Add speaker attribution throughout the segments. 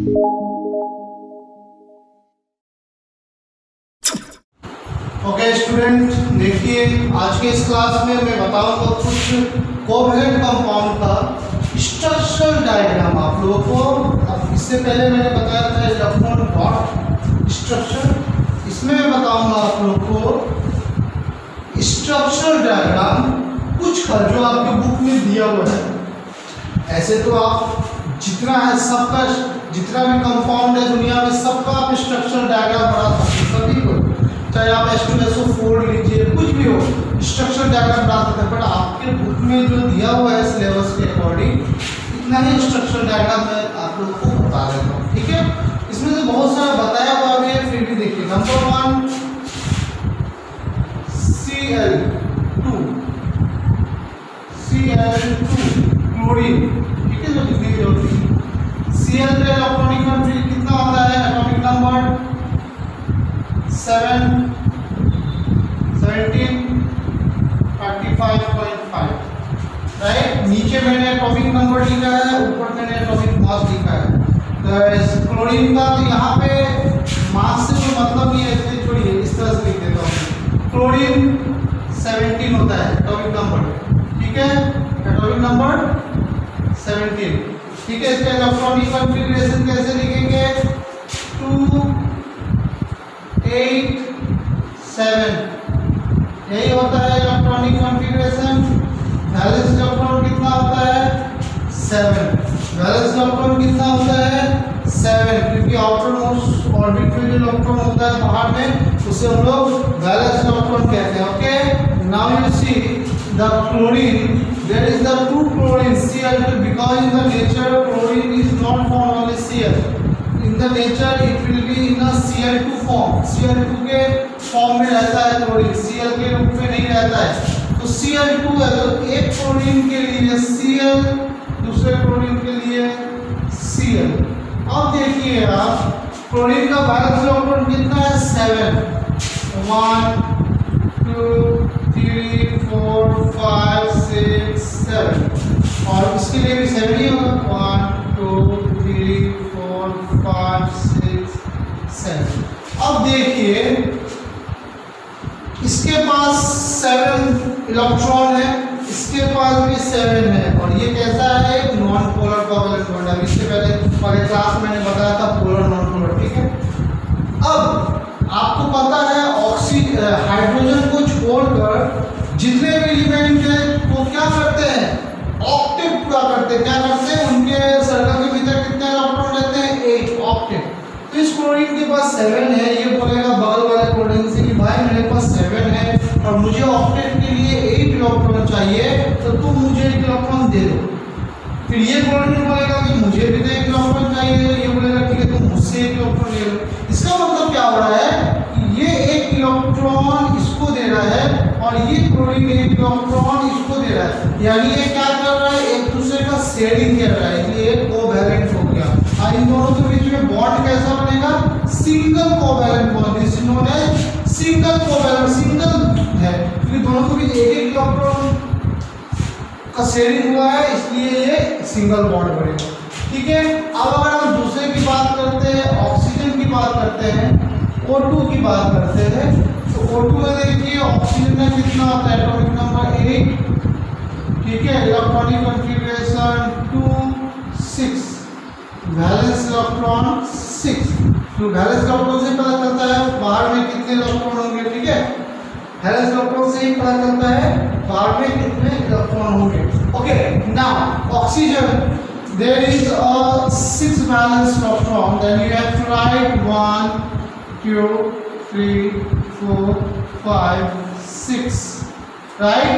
Speaker 1: Okay student, देखिए आज के इस क्लास में मैं बताऊंगा कुछ कोवैलेंट कंपाउंड का स्ट्रक्चरल डायग्राम आप लोगों को। अब इससे पहले मैंने बताया था इलेक्ट्रॉन डॉट स्ट्रक्चर, इसमें मैं बताऊंगा आप लोगों को स्ट्रक्चरल डायग्राम कुछ का जो आपके बुक में दिया हुआ है। ऐसे तो आप जितना है सबका, जितना भी कंपाउंड है दुनिया में सबका आप स्ट्रक्चरल डायग्राम बना सकते हैं, सभी को, चाहे आप H2SO4 लीजिए, कुछ भी हो स्ट्रक्चरल डायग्राम बना सकते हैं। बट आपके बुक में जो दिया हुआ है सिलेबस के अकॉर्डिंग इतना ही स्ट्रक्चरल डायग्राम मैं आप लोगों को बता देता हूँ, ठीक है। इसमें से बहुत सारा बताया हुआ भी है, फिर भी देखिए। नंबर 1 Cl2 क्लोरीन, ठीक है, जो लिखने की जरूरत है। Cl पे इलेक्ट्रॉनिक नंबर कितना होता है? Atomic number 1735.5, right. नीचे मैंने एटॉमिक नंबर लिखा है, ऊपर मैंने एटॉमिक मास लिखा है। तो इस क्लोरीन का तो यहाँ पे मास से कोई मतलब नहीं है, इसलिए छोड़िए, इस तरह से लिख देता हूँ। क्लोरीन 17 होता है एटॉमिक नंबर, ठीक है, एटॉमिक नंबर 17, ठीक है। इसका इलेक्ट्रॉनिक कॉन्फ़िगरेशन कैसे लिखेंगे? 2 8 7, यही होता है इलेक्ट्रॉनिक कॉन्फ़िगरेशन। वैलेंस इलेक्ट्रॉन कितना होता है? 7। वैलेंस इलेक्ट्रॉन कितना होता है? 7, क्योंकि आउटर मोस्ट ऑर्बिट में जो इलेक्ट्रॉन होता है बाहर में, उसे हम लोग वैलेंस इलेक्ट्रॉन कहते हैं। Okay, now you see the chlorine, there is the 2 chlorine Cl2, because in the nature chlorine is not found only Cl, in the nature it will be in a Cl2 form, Cl2 के form में रहता है chlorine, Cl के रूप में नहीं रहता है। तो Cl2 है, तो एक क्लोरीन के लिए Cl, दूसरे क्लोरीन के लिए Cl। अब देखिए आप, क्लोरीन का वैलेंस इलेक्ट्रॉन कितना है? 7, 1 2 3 4 5 6 7, और इसके लिए भी 7 ही होगा। 1 2 3 4 5 6 7। अब देखिए इसके पास 7 इलेक्ट्रॉन है, इसके पास भी 7 है, और ये कैसा है? एक नॉन पोलर कोवैलेंट बॉन्ड है। इससे पहले वाले क्लास मैंने बताया था पोलर नॉन पोलर, ठीक है। अब आपको पता है हाइड्रोजन को छोड़कर जितने भी एलिमेंट हैं वो क्या करते हैं? ऑक्टेट पूरा करते हैं। क्या करते हैं? उनके सर्कल के भीतर कितने इलेक्ट्रॉन रहते हैं? 8 ऑक्टेट। तो इस क्लोरीन के पास 7 है, ये बोलेगा बगल वाले क्लोरीन से कि भाई मेरे पास 7 है और मुझे ऑक्टेट के लिए 8 इलेक्ट्रॉन चाहिए, तो तुम मुझे 1 इलेक्ट्रॉन दे दो। फिर ये क्लोरीन बोलेगा कि मुझे भी तो 1 इलेक्ट्रॉन चाहिए, ये बोलेगा ठीक है तुम मुझसे 1 इलेक्ट्रॉन ले लो। इसका मतलब क्या हो रहा है? ये 1 इलेक्ट्रॉन इसको दे रहा है और ये क्लोरीन 1 इलेक्ट्रॉन इसको दे रहा है, यानी ये क्या कर रहा है? एक दूसरे का शेयरिंग कर रहा है, इसलिए कोवैलेंट हो गया। और इन दोनों के बीच में बॉन्ड कैसा बनेगा? Single covalent bond, this is known as single covalent. Single है क्योंकि दोनों के बीच 1 इलेक्ट्रॉन का शेयरिंग हुआ है, इसलिए ये सिंगल बॉन्ड बनेगा, ठीक है। अब अगर हम दूसरे की बात करते हैं, ऑक्सीजन की बात करते हैं, O2 की बात करते हैं, तो O2 में देखिए ऑक्सीजन में कितना होता है? एटॉमिक नंबर 8, ठीक है, इलेक्ट्रॉनिक कॉन्फ़िगरेशन 2 6, वैलेंस इलेक्ट्रॉन 6। तो वैलेंस इलेक्ट्रॉन से पता चलता है बाहर में कितने इलेक्ट्रॉन होंगे, ठीक है। वैलेंस इलेक्ट्रॉन से ही पता चलता है बाहर में कितने इलेक्ट्रॉन होंगे। Okay, now oxygen, there is a 6 valence electron, then you have to write 1 2 3 4 5 6, right?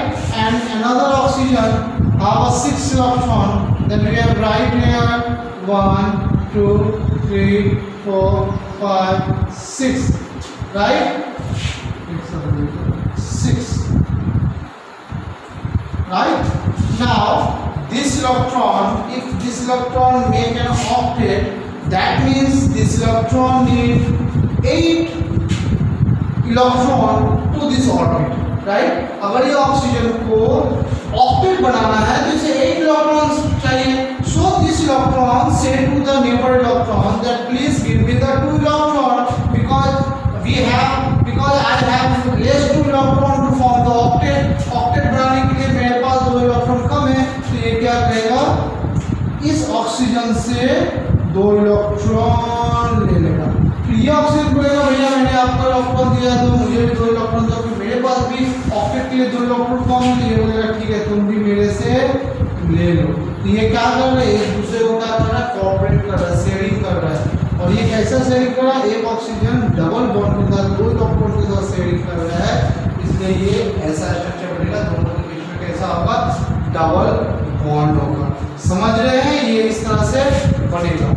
Speaker 1: And another oxygen have a 6 electron, then we have right here 1 2 3 4 5 6, right? 6, right? Now this electron, if this electron make an octet, that means this electron need 8 electron to this orbit, right? अगर ये oxygen को octet बनाना है तो इसे 8 electrons चाहिए। So this electron say to the neighbor electron 2 electron ले लेगा। फिर ये ऑक्सीजन बोलेगा भैया मैंने आपको इलेक्ट्रॉन दिया तो मुझे भी 2 इलेक्ट्रॉन दो, फिर मेरे पास भी ऑक्टेट के लिए 2 इलेक्ट्रॉन कम है, ये बोलेगा ठीक है तुम भी मेरे से ले लो। तो ये क्या कर रहा है, एक दूसरे को क्या कर रहा है, कोऑपरेट कर रहा है, शेयरिंग कर रहा है। और ये कैसा शेयरिंग कर रहा है, एक ऑक्सीजन डबल बॉन्ड के साथ 2 इलेक्ट्रॉन के साथ शेयरिंग कर रहा है, इसलिए ये ऐसा स्ट्रक्चर बनेगा, दोनों के बीच में कैसा होगा, डबल बॉन्ड होगा। समझ रहे हैं, ये इस तरह से बनेगा।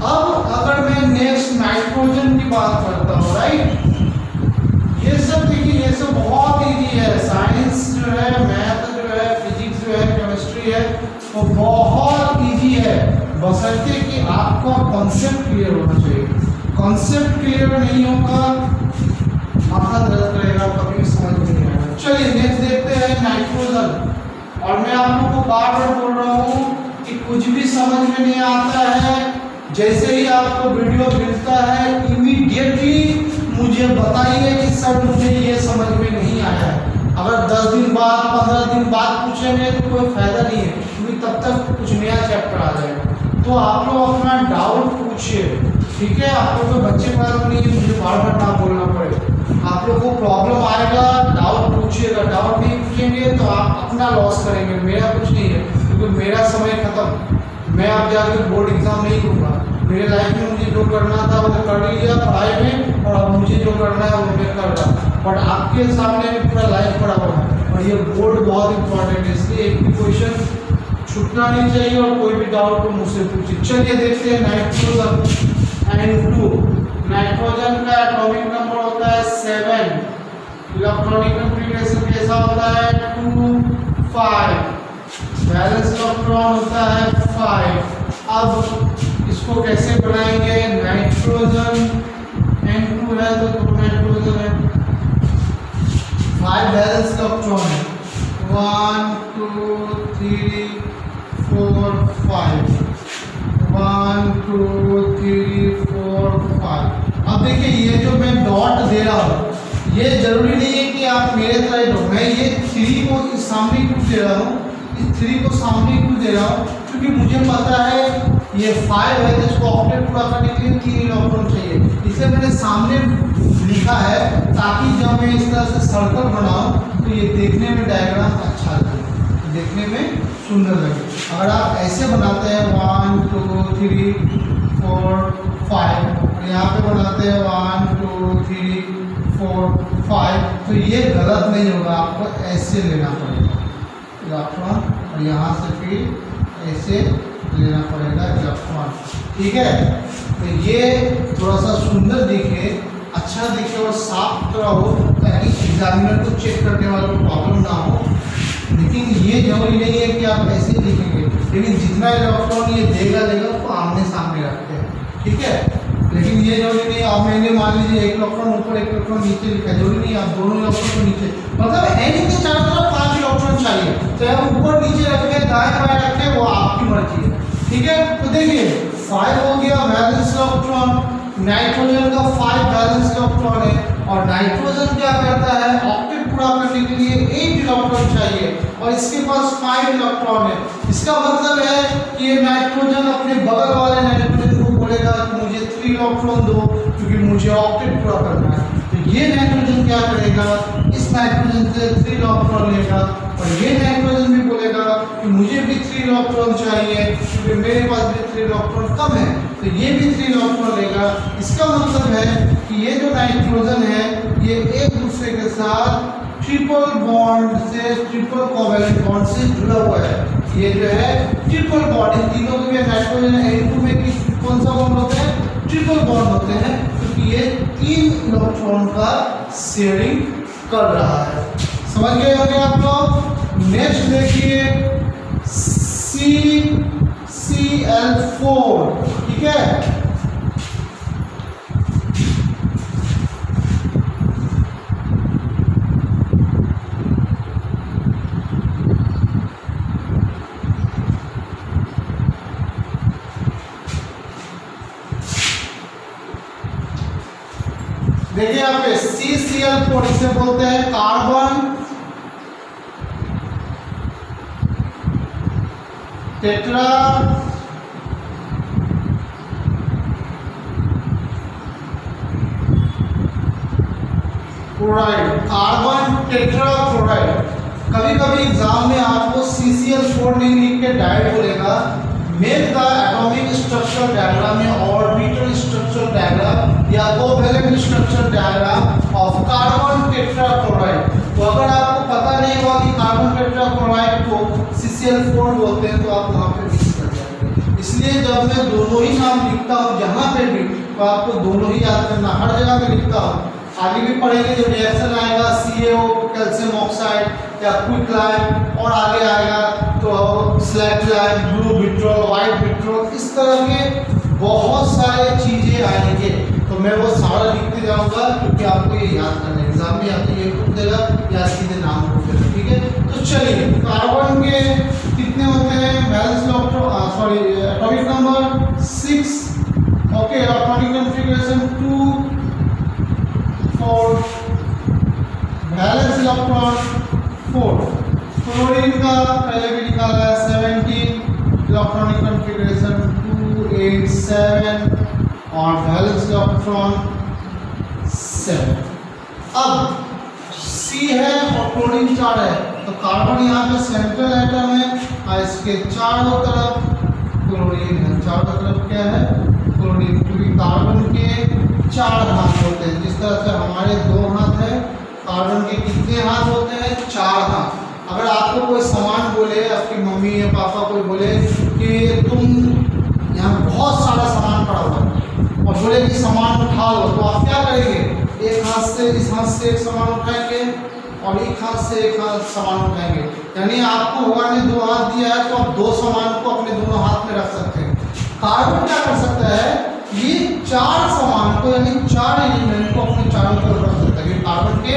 Speaker 1: अब अगर मैं नेक्स्ट नाइट्रोजन की बात करता हूँ, राइट, ये सब देखिए ये सब बहुत इजी है, साइंस जो है, मैथ जो है, फिजिक्स जो है, केमिस्ट्री है, वो बहुत इजी है, बशर्ते कि आपका कॉन्सेप्ट क्लियर होना चाहिए। कॉन्सेप्ट क्लियर नहीं होगा, माथा दर्द करेगा, कभी समझ नहीं आएगा। चलिए नेक्स्ट देखते हैं नाइट्रोजन। और मैं आप लोगों को बार बार बोल रहा हूँ कि कुछ भी समझ में नहीं आता है, जैसे ही आपको वीडियो मिलता है इमीडिएटली मुझे बताइए कि सर मुझे ये समझ में नहीं आया है। अगर 10 दिन बाद 15 दिन बाद पूछेंगे तो कोई फायदा नहीं है, क्योंकि तब तक कुछ नया चैप्टर आ जाएगा। तो आप लोग अपना डाउट पूछिए, ठीक है। आप लोग तो बच्चे पास नहीं है, मुझे बार बार ना बोलना पड़े। आप लोग को प्रॉब्लम आएगा, डाउट पूछिएगा, डाउट नहीं पूछेंगे तो आप अपना लॉस करेंगे, मेरा कुछ नहीं है, क्योंकि मेरा समय खत्म। मैं अब जाकर बोर्ड एग्जाम नहीं दूंगा, मेरे लाइफ में मुझे जो करना था वो कर लिया पढ़ाई में, और अब मुझे जो करना है वो मैं कर रहा हूँ। बट आपके सामने भी पूरा लाइफ पड़ा हुआ है, और ये बोर्ड बहुत इंपॉर्टेंट है, इसलिए एक भी क्वेश्चन छूटना नहीं चाहिए, और कोई भी डाउट को मुझसे पूछिए। चलिए देखते हैं नाइट्रोजन N2। नाइट्रोजन का एटॉमिक नंबर होता है 7, इलेक्ट्रॉनिक कॉन्फ़िगरेशन कैसा होता है 2 5, बैलेंस इलेक्ट्रॉन होता है 5। अब इसको कैसे बनाएंगे, नाइट्रोजन N2 है तो 2 नाइट्रोजन है, 5 बैलेंस इलेक्ट्रॉन है, 1 2 3 4 5, 1 2 3 4 5। अब देखिए ये जो मैं डॉट दे रहा हूँ, ये जरूरी नहीं है कि आप मेरे तरह दो, मैं ये 3 को सामने क्यों दे रहा हूँ, इस 3 को सामने क्यों दे रहा हूँ, क्योंकि मुझे पता है ये 5 है, तो इसको ऑक्टेट पूरा करने के लिए 3 इलेक्ट्रॉन चाहिए, इसलिए मैंने सामने लिखा है, ताकि जब मैं इस तरह से सर्कल बनाऊं तो ये देखने में डायग्राम अच्छा लगे, देखने में सुंदर लगे। अगर आप ऐसे बनाते हैं 1 2 3 4 5, और यहाँ पे बनाते हैं 1 2 3 4 5, तो ये गलत नहीं होगा, आपको ऐसे लेना पड़ेगा इलेक्ट्रॉन, और यहाँ से फिर ऐसे लेना पड़ेगा इलेक्ट्रॉन, ठीक है। तो ये थोड़ा सा सुंदर दिखे, अच्छा दिखे और साफ सुथरा हो, ताकि एग्जामिनर को चेक करने वाले को प्रॉब्लम ना हो। लेकिन ये जरूरी नहीं है कि आप ऐसे लिखेंगे, लेकिन जितना इलेक्ट्रॉन ये देगा उसको आमने सामने रखते हैं, ठीक है। लेकिन ये जरूरी नहीं, आप मैंने मान लीजिए 1 इलेक्ट्रॉन ऊपर 1 इलेक्ट्रॉन नीचे लिखा है, जरूरी नहीं आप दोनों इलेक्ट्रॉन को नीचे, मतलब एन के चारों तरफ 5 इलेक्ट्रॉन चाहिए, चाहे आप ऊपर नीचे रखें दाएं बाएं रखें, वो आपकी मर्जी है, ठीक है। तो देखिए 5 हो गया वैलेंस इलेक्ट्रॉन, नाइट्रोजन का 5 वैलेंस इलेक्ट्रॉन है, और नाइट्रोजन क्या करता है, ऑक्टेट पूरा करने के लिए 8 इलेक्ट्रॉन चाहिए, और इसके पास 5 इलेक्ट्रॉन है। इसका मतलब है कि ये नाइट्रोजन अपने बगल वाले नाइट्रोजन को बोलेगा कि मुझे 3 इलेक्ट्रॉन दो, क्योंकि मुझे ऑक्टेट पूरा करना है। तो ये नाइट्रोजन क्या करेगा, इस नाइट्रोजन से 3 इलेक्ट्रॉन लेगा, और ये नाइट्रोजन भी बोलेगा कि मुझे भी 3 इलेक्ट्रॉन चाहिए, क्योंकि मेरे पास भी 3 इलेक्ट्रॉन कम है, तो ये भी 3 इलेक्ट्रॉन लेगा। इसका मतलब है कि ये जो नाइट्रोजन है ये एक दूसरे के साथ ट्रिपल बॉन्ड से, ट्रिपल कोवैलेंट बॉन्ड से जुड़ा हुआ है। ये जो है ट्रिपल बॉन्ड, इन तीनों के नाइट्रोजन N2 में कौन सा बॉन्ड होते हैं, ट्रिपल बॉन्ड होते हैं, क्योंकि ये 3 इलेक्ट्रॉन का शेयरिंग कर रहा है। समझ गए होंगे आप लोग। नेक्स्ट देखिए CCl4, ठीक है। देखिए यहाँ पे CCl4, इसे बोलते हैं carbon tetra chloride, carbon tetrachloride. कभी कभी एग्जाम में आपको CCl4 नहीं लिख के डायरेक्ट बोलेगा make the atomic structure diagram या ऑर्बिटल स्ट्रक्चर डायग्राम या covalent structure diagram of carbon tetrachloride. तो अगर आपको पता नहीं होगा कि कार्बन टेट्राक्लोराइड को CCl4 बोलते हैं तो आप वहां पे मिस कर जाएंगे। इसलिए जब मैं दोनों ही नाम लिखता हूँ जहां पे भी, तो आपको दोनों ही याद करना, हर जगह पे लिखता हूँ। आगे भी पढ़ेंगे जो रिएक्शन आएगा CaO कैल्शियम ऑक्साइड या क्विकलाइम, और आगे आएगा तो स्लैकलाइम, ब्लू विट्रोल, व्हाइट विट्रोल, इस तरह के बहुत सारे चीजें आएंगे। तो मैं वो सारा लिखते जाऊंगा क्योंकि आपको ये याद करना है। एग्जाम में या तो ये पूछ देगा या सीधे नाम पूछ देगा, ठीक है। तो चलिए, कार्बन के कितने होते हैं, valence atomic number 6, okay, electronic configuration 2 4, valence electron 4। Chlorine का पहले भी निकाला है 17, इलेक्ट्रॉनिक कॉन्फ़िगरेशन 2 8 7 और वैलेंस इलेक्ट्रॉन 7। अब C है और क्लोरीन 4 है, तो कार्बन यहाँ पे सेंट्रल एटम है और इसके चारों तरफ क्लोरीन है। चारों तरफ क्या है, क्लोरीन, क्योंकि कार्बन के 4 हाथ होते हैं। जिस तरह से हमारे 2 हाथ है, कार्बन के कितने हाथ होते हैं, 4 हाथ। अगर आपको कोई सामान बोले, आपकी मम्मी या पापा कोई बोले कि तुम यहाँ बहुत सारा सामान पड़ा हुआ है और बोले कि सामान उठा लो, तो आप क्या करेंगे, एक हाथ से, इस हाथ से एक सामान उठाएंगे और एक हाथ से एक हाथ सामान उठाएंगे। यानी आपको भगवान ने 2 हाथ दिया है तो आप 2 सामान को अपने दोनों हाथ में रख सकते हैं। कार्बन क्या कर सकता है, ये 4 सामान को यानी 4 एलिमेंट को अपने चारों तरफ रख सकता है। कार्बन के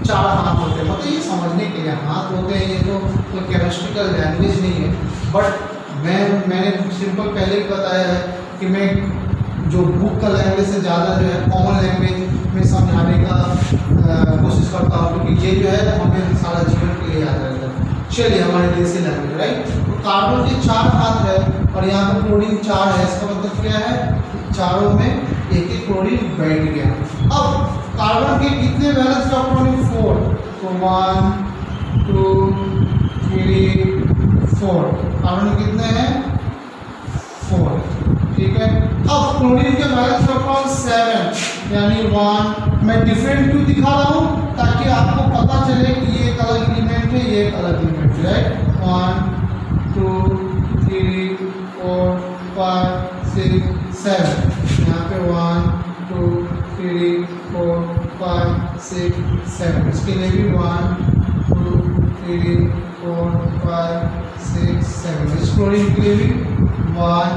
Speaker 1: 4 हाथ होते हैं, मतलब ये समझने के लिए हाथ होते हैं, ये तो कोई केमिस्ट्रिकल लैंग्वेज नहीं है। बट मैंने सिंपल पहले ही बताया है कि मैं जो बुक का लैंग्वेज से ज़्यादा जो है कॉमन लैंग्वेज में समझाने का कोशिश करता हूँ, क्योंकि ये जो है हमें सारा जीवन के लिए याद रहता है। चलिए, हमारे देसी लैंग्वेज, राइट। तो कार्बन के 4 हाथ है और यहाँ पे क्लोरीन 4 है, इसका मतलब क्या है, चारों में एक एक क्लोरीन बैठ गया। अब कार्बन के कितने वैलेंस इलेक्ट्रॉन, 4, तो 1 2 3 4, कार्बन के कितने हैं, 4, ठीक है। अब क्लोरीन के वैलेंस इलेक्ट्रॉन 7, यानी 1। मैं डिफरेंट क्यों दिखा रहा हूँ, ताकि आपको पता चले कि ये एक अलग एलिमेंट है, ये एक अलग एलिमेंट है, राइट। 1 2 3 4 5 6 7, यहाँ पे 1 2 3 4 5 6 7, इसके लिए भी 1 2 3 4 5 6 7, इस क्लोरीन के लिए भी 1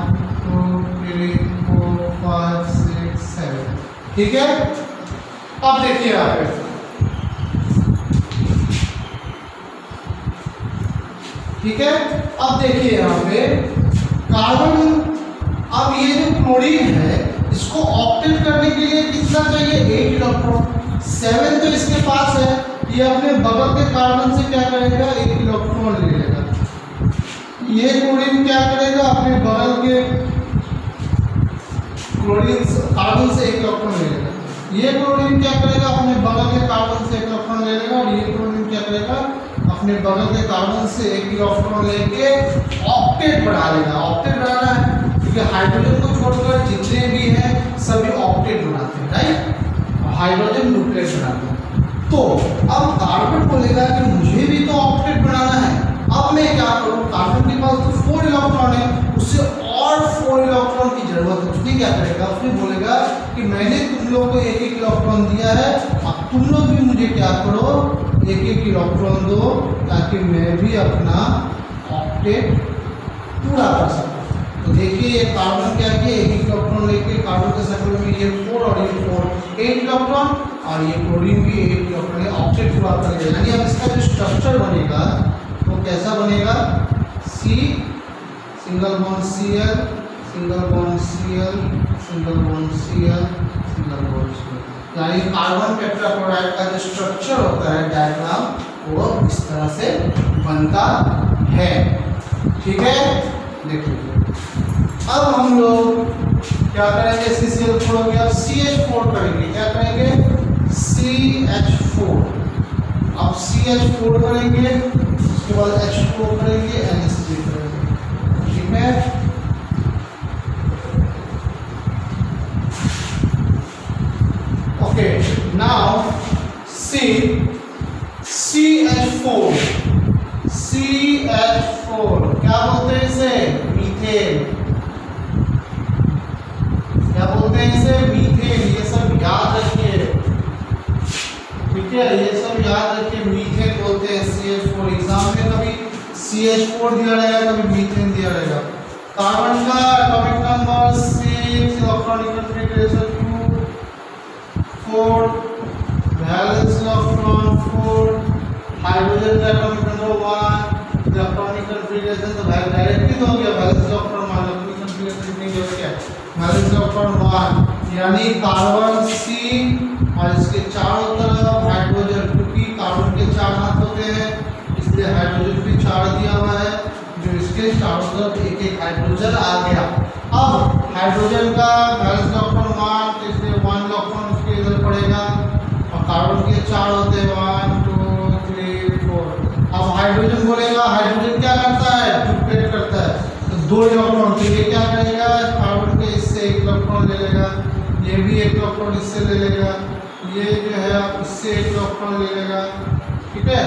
Speaker 1: 2 3 4 5 6 7, ठीक है। अब देखिए यहाँ पे, ठीक है। अब देखिए यहाँ पे कार्बन, अब ये जो क्लोरीन है इसको ऑक्टेट करने के लिए कितना चाहिए, 8 इलेक्ट्रॉन। 7 जो इसके पास है, ये अपने बगल के कार्बन से क्या करेगा, 1 इलेक्ट्रॉन ले लेगा। ये क्लोरीन क्या करेगा, अपने बगल के क्लोरीन कार्बन से 1 इलेक्ट्रॉन ले लेगा। ये क्लोरीन क्या करेगा, अपने बगल के कार्बन से 1 इलेक्ट्रॉन ले लेगा, और ये क्लोरीन क्या करेगा, अपने बगल के कार्बन से 1 इलेक्ट्रॉन लेके ऑक्टेट बढ़ा लेगा। ऑक्टेट बढ़ाना है क्योंकि हाइड्रोजन को छोड़कर जितने भी हैं सभी ऑक्टेट बनाते हैं, राइट। हाइड्रोजन न्यूक्लियस बनाते हैं। तो अब कार्बन बोलेगा कि मुझे भी तो ऑक्टेट बनाना है। अब मैं क्या करूँ, कार्बन के पास तो 4 इलेक्ट्रॉन है, उससे और 4 इलेक्ट्रॉन की जरूरत है। उसने क्या करेगा, उसने बोलेगा कि मैंने तुम लोग को 1 इलेक्ट्रॉन दिया है, अब तुम लोग भी मुझे क्या करो, 1 इलेक्ट्रॉन दो, ताकि मैं भी अपना ऑक्टेट पूरा कर सकूं। तो देखिए, ये कार्बन क्या किया, 1 इलेक्ट्रॉन लेके कार्बन के सर्कल में ये 4 और ये 4, 8 इलेक्ट्रॉन, और ये क्लोरीन भी 8 इलेक्ट्रॉन, ऑक्टेट पूरा कर लिया। यानी अब इसका जो स्ट्रक्चर बनेगा वो कैसा बनेगा, C single bond Cl single bond Cl single bond Cl single bond Cl। यानी कार्बन टेट्राक्लोराइड का जो स्ट्रक्चर होता है, डायग्राम, वो इस तरह से बनता है, ठीक है। देखिए, अब हम लोग क्या करेंगे, CCl4 हो गया, CH4 करेंगे। क्या करेंगे, CH4। अब CH4 करेंगे, उसके बाद H2O करेंगे, NH3 करेंगे, ठीक है। ओके, नाउ CH4 क्या बोलते हैं इसे? मीथेन। क्या बोलते हैं इसे? मीथेन। ये सब याद रखिए, ठीक है, ये सब याद रखिए। मीथेन बोलते हैं CH4। एग्जाम में कभी CH4 दिया रहेगा, कभी मीथेन दिया रहेगा। कार्बन का atomic number 6, electronic configuration 2, 4, valence electron 4, hydrogen का एटॉमिक नंबर 1, इलेक्ट्रॉनिक कॉन्फ़िगरेशन तो डायरेक्टली हो गया, वैलेंस इलेक्ट्रॉन इलेक्ट्रॉनिक कॉन्फ़िगरेशन नहीं हो गया, वैलेंस इलेक्ट्रॉन 1, यानी कार्बन C और इसके चारों तरफ हाइड्रोजन, क्योंकि कार्बन के 4 हाथ होते हैं इसलिए हाइड्रोजन भी 4 दिया हुआ है, जो इसके चारों तरफ एक एक हाइड्रोजन आ गया। अब हाइड्रोजन का वैलेंस इलेक्ट्रॉन 1, इसलिए 1 इलेक्ट्रॉन उसके इधर पड़ेगा, और कार्बन के 4 होते हैं 1 2 3 4। अब हाइड्रोजन बोलेगा, हाइड्रोजन क्या करता है? डुप्लीकेट करता है, तो 2 इलेक्ट्रॉन के लिए क्या करेगा? कार्बन के इससे 1 इलेक्ट्रॉन ले लेगा, ये भी 1 इलेक्ट्रॉन इससे ले लेगा, ये जो है इससे 1 इलेक्ट्रॉन ले लेगा, ठीक है,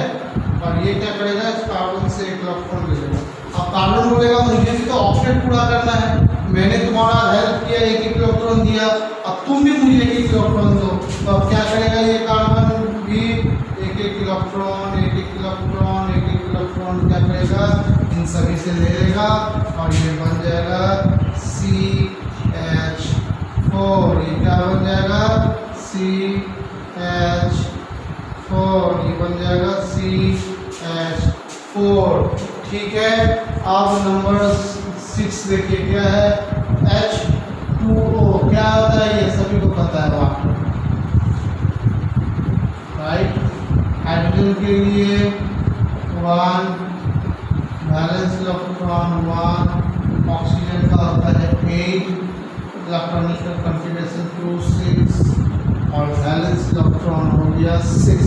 Speaker 1: और ये क्या करेगा? कार्बन से 1 इलेक्ट्रॉन ले लेगा। अब कार्बन बोलेगा मुझे भी तो ऑक्टेट पूरा करना है, मैंने तुम्हारा हेल्प किया, 1 इलेक्ट्रॉन दिया, अब तुम भी मुझे 1 इलेक्ट्रॉन दो। तो अब क्या करेगा ये कार्बन भी? 1 इलेक्ट्रॉन 1 इलेक्ट्रॉन 1 इलेक्ट्रॉन क्या करेगा? इन सभी से ले लेगा, और ये बन जाएगा CH4। ये क्या बन जाएगा? CH4, ये बन जाएगा CH4, ठीक है। अब नंबर 6 देखिए क्या है? H2O क्या होता है? ये सभी को पता है आपको, राइट। हाइड्रोजन के लिए 1 वैलेंस इलेक्ट्रॉन 1, ऑक्सीजन का होता है 8, इलेक्ट्रॉनिक कॉन्फ़िगरेशन 2 6, और वैलेंस इलेक्ट्रॉन हो गया 6।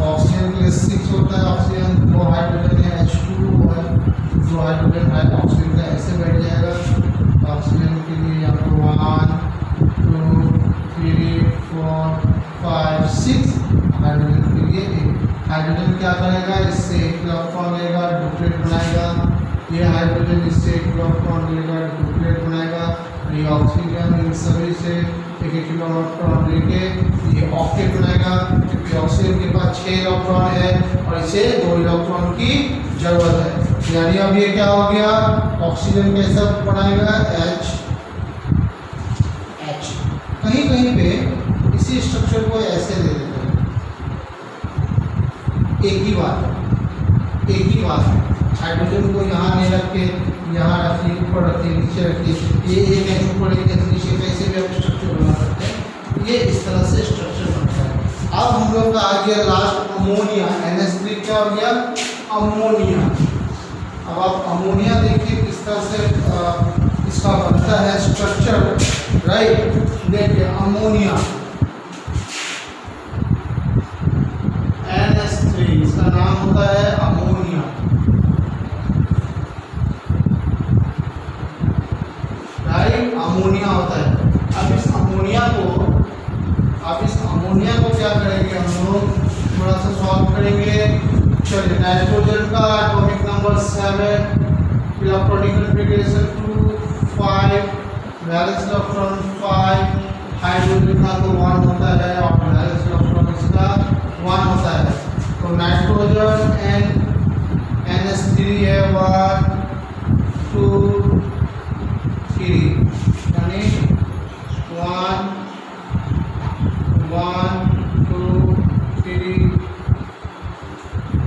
Speaker 1: ऑक्सीजन के लिए 6 होता है, ऑक्सीजन 2 हाइड्रोजन है, H2O है, 2 हाइड्रोजन है, ऑक्सीजन का ऐसे बैठ जाएगा। ऑक्सीजन के लिए यहाँ पर 1 2 3 4 5 6, हाइड्रोजन के लिए 1। हाइड्रोजन क्या करेगा? इससे 1 इलेक्ट्रॉन लेगा, डुप्लीकेट बनाएगा, ये हाइड्रोजन इससे 1 इलेक्ट्रॉन लेगा, डुप्लीकेट बनाएगा, ये ऑक्सीजन इन सभी से 1 इलेक्ट्रॉन लेके ये ऑक्टेट बनाएगा, क्योंकि ऑक्सीजन के पास 6 इलेक्ट्रॉन है और इसे 2 इलेक्ट्रॉन की जरूरत है। यानी अब ये क्या हो गया? ऑक्सीजन कैसा बनाएगा? H। कहीं कहीं पे इसी स्ट्रक्चर को ऐसे दे देते हैं, एक ही बात, हाइड्रोजन को यहाँ नहीं रख के यहाँ रखिए, ऊपर रखिए, नीचे रखिए, ये एक है ऊपर, एक है नीचे, कैसे भी आप स्ट्रक्चर बना सकते हैं। ये इस तरह से स्ट्रक्चर बनता है। अब हम लोग का आ गया लास्ट अमोनिया। NH3 क्या हो गया? अमोनिया। अब आप अमोनिया देखिए किस तरह से इसका बनता है स्ट्रक्चर, राइट। देखिए अमोनिया NH3, इसका नाम होता है अमोनिया, राइट। अमोनिया होता है। अब इस अमोनिया को क्या करेंगे हम लोग? थोड़ा सा सॉल्व करेंगे। चलिए, नाइट्रोजन का atomic number 7, electronic configuration 2 5, valence electron 5, hydrogen का तो 1 होता है और वैलेंस इलेक्ट्रॉन इसका 1 होता है। तो नाइट्रोजन NH3 है 1 2 3, यानी 1 1 2 3,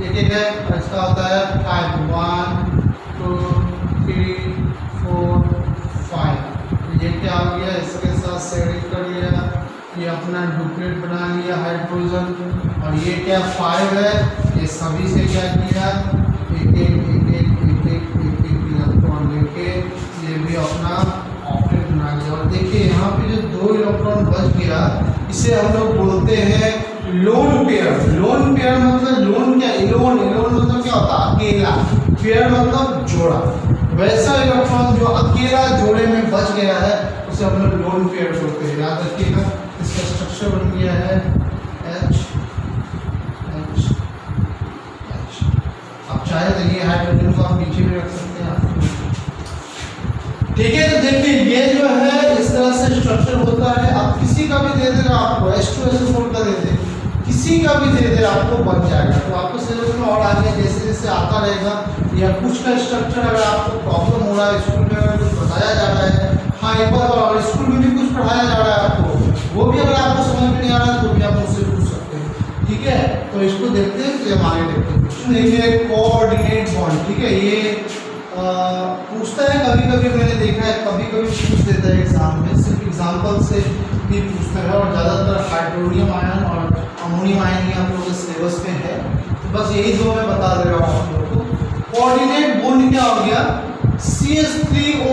Speaker 1: एक है, इसका होता है 5 1 2 3 4 5। ये क्या हो गया? इसके साथ शेयरिंग कर लिया, ये अपना डुप्लीकेट बना लिया हाइड्रोजन, और ये क्या 5 है, ये सभी से क्या किया? एक इलेक्ट्रॉन लेके ये भी अपना ऑक्टेट बना लिया। और देखिए यहाँ पे जो 2 इलेक्ट्रॉन बच गया इसे हम लोग बोलते हैं लोन पेयर। लोन पेयर मतलब लोन क्या, इलोन मतलब क्या होता है अकेला, पेयर मतलब जोड़ा। वैसा इलेक्ट्रॉन जो अकेला जोड़े में बच गया है उसे हम लोग लोन पेयर बोलते हैं। याद रखिएगा इसका स्ट्रक्चर बन गया है H H H। अब चाहे तो ये हाइड्रोजन को आप नीचे भी रख सकते हैं, ठीक है। तो देखिए ये जो है इस तरह से स्ट्रक्चर होता है। आप किसी का भी दे देना, आपको H2SO4 का दे दे, किसी का भी दे दे आपको बन जाएगा। तो आपको सिलेबस में और आगे जैसे जैसे आता रहेगा या कुछ का स्ट्रक्चर अगर आपको प्रॉब्लम हो रहा है, स्कूल में अगर कुछ बताया जा रहा है, हाँ एक बार और स्कूल में भी कुछ पढ़ाया जा रहा है आपको, वो भी अगर आपको समझ में नहीं आ रहा है तो भी आप मुझसे पूछ सकते हैं, ठीक है। तो इसको देखते हैं, तो आगे देखते हैं। देखिए कोऑर्डिनेट बॉन्ड, ठीक है। ये पूछता है कभी कभी, मैंने देखा है कभी कभी पूछ देता है एग्जाम में, सिर्फ एग्जाम्पल से भी पूछता है। और ज़्यादातर हाइड्रोनियम आयन और अमोनियम आयन ही आप लोगों के सिलेबस में है। तो बस यही दो मैं बता दे रहा हूँ आप लोगों को। कोऑर्डिनेट बॉन्ड क्या हो गया, CH3O+,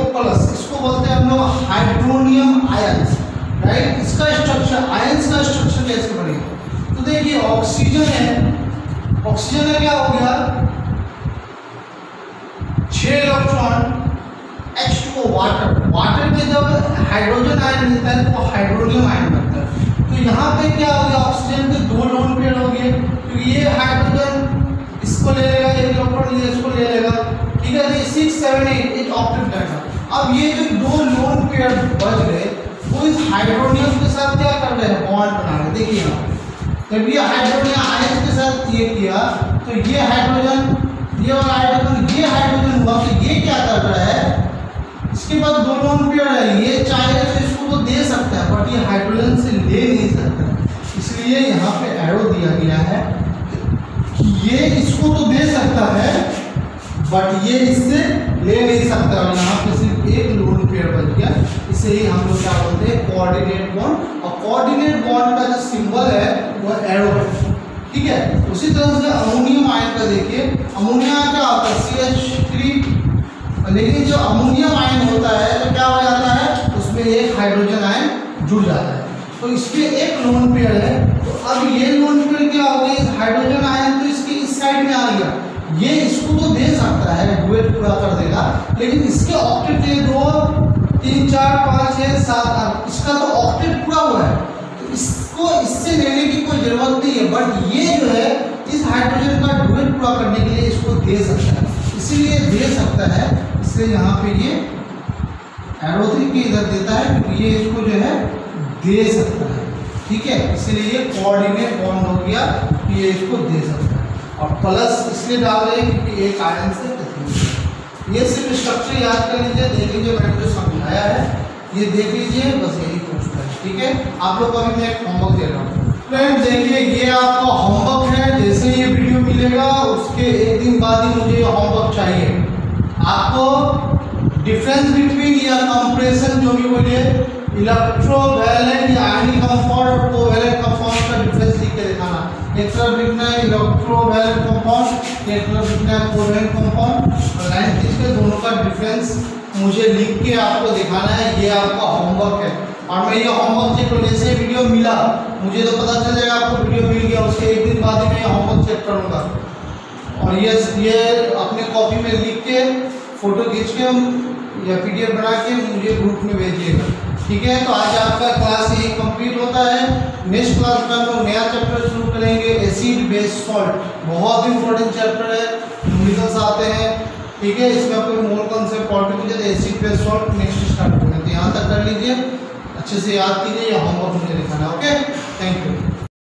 Speaker 1: इसको बोलते हैं हम लोग हाइड्रोनियम आयंस, राइट। इसका स्ट्रक्चर, आयंस का स्ट्रक्चर कैसे बनेगा, तो देखिए ऑक्सीजन है, ऑक्सीजन का क्या हो गया 6 इलेक्ट्रॉन, H2O वाटर, वाटर के जब हाइड्रोजन आयन मिलता है तो हाइड्रोनियम आयन बनता है। तो यहाँ पे क्या हो गया, ऑक्सीजन के 2 लोन पेयर हो गए, क्योंकि ये हाइड्रोजन इसको ले लेगा, एक इलेक्ट्रॉन ये इसको ले लेगा, ठीक है। तो 6 7 8 एक ऑक्टेट रहेगा। अब ये जो 2 लोन पेयर बच गए वो इस हाइड्रोनियम के साथ क्या कर रहे हैं, बॉन्ड बना रहे हैं। देखिए यहाँ जब ये हाइड्रोनियम आयन के साथ ये किया तो ये हाइड्रोजन, ये वाला हाइड्रोजन, ये हाइड्रोजन हुआ, तो ये क्या कर रहा है, इसके बाद 2 लोन पेयर है, ये चाहे तो इसको तो दे सकता है बट ये हाइड्रोजन से ले नहीं सकता, इसलिए यहाँ पे एरो दिया गया है। ये इसको तो दे सकता है बट ये इससे ले नहीं सकता, और यहाँ पे सिर्फ एक लोन पेयर बच गया। इसे ही हम लोग क्या बोलते हैं, कोऑर्डिनेट बॉन्ड। और कोऑर्डिनेट बॉन्ड का जो सिंबल है वो एरो है, ठीक है। उसी तरह से अमोनियम आयन का देखिए, अमोनिया क्या होता है CH3, लेकिन जो अमोनियम आयन होता है तो क्या हो जाता है, उसमें एक हाइड्रोजन आयन जुड़ जाता है, तो इसके एक लोन पेयर है। तो अब ये लोन पेयर क्या हो गई, हाइड्रोजन आयन तो इसकी इस साइड में आ गया, ये इसको तो दे सकता है, डुएट पूरा कर देगा, लेकिन इसके ऑक्टेट ये 2 3 4 5 6 7 8, इसका तो ऑक्टेट पूरा हुआ है, तो इसको इससे लेने की कोई जरूरत नहीं है। बट ये जो है इस हाइड्रोजन का डुएट पूरा करने के लिए इसको दे सकता है, इसीलिए दे सकता है, इसलिए यहाँ पे ये एरो के इधर देता है क्योंकि ये इसको जो है दे सकता है, ठीक है। इसलिए ये कोऑर्डिनेट बॉन्ड हो गया कि ये इसको दे सकता है, और प्लस इसलिए डाल रहे हैं क्योंकि एक आयन से ये सिर्फ स्ट्रक्चर याद कर लीजिए, देख लीजिए मैंने जो समझाया है ये देख लीजिए, बस यही पूछता है, ठीक है। आप लोग को अभी मैं एक होमवर्क दे रहा हूँ फ्रेंड, देखिए ये आपका होमवर्क है। जैसे ये वीडियो मिलेगा उसके एक दिन बाद ही मुझे ये होमवर्क चाहिए। आपको डिफरेंस बिटवीन या कंप्रेशन जो भी बोलिए, इलेक्ट्रोवैलेंट या आयनिक कंपाउंड और कोवैलेंट कंपाउंड का डिफरेंस लिख के दिखाना। एक तरफ लिखना है इलेक्ट्रोवैलेंट कंपाउंड, एक तरफ लिखना है कोवैलेंट कंपाउंड, और लाइन खींच के दोनों का डिफरेंस मुझे लिख के आपको दिखाना है। ये आपका होमवर्क है, और मैं ये होमवर्क चेक करूँ, जैसे वीडियो मिला मुझे तो पता चल जाएगा आपको वीडियो मिल गया, उसके एक दिन बाद ही मैं होमवर्क चेक करूँगा। और ये अपने कॉपी में लिख के फोटो खींच के या PDF बना के मुझे ग्रुप में भेजिएगा, ठीक है। तो आज आपका क्लास यही कंप्लीट होता है। नेक्स्ट क्लास में हम लोग नया चैप्टर शुरू करेंगे, एसिड बेस सॉल्ट। बहुत इंपॉर्टेंट चैप्टर है, न्यूमेरिकल्स आते हैं, ठीक है। इसमें आपको mole concept political acid base salt next start करेंगे, तो यहाँ तक कर लीजिए, अच्छे से याद कीजिए, या होमवर्क मुझे लिखाना है। Okay, thank you.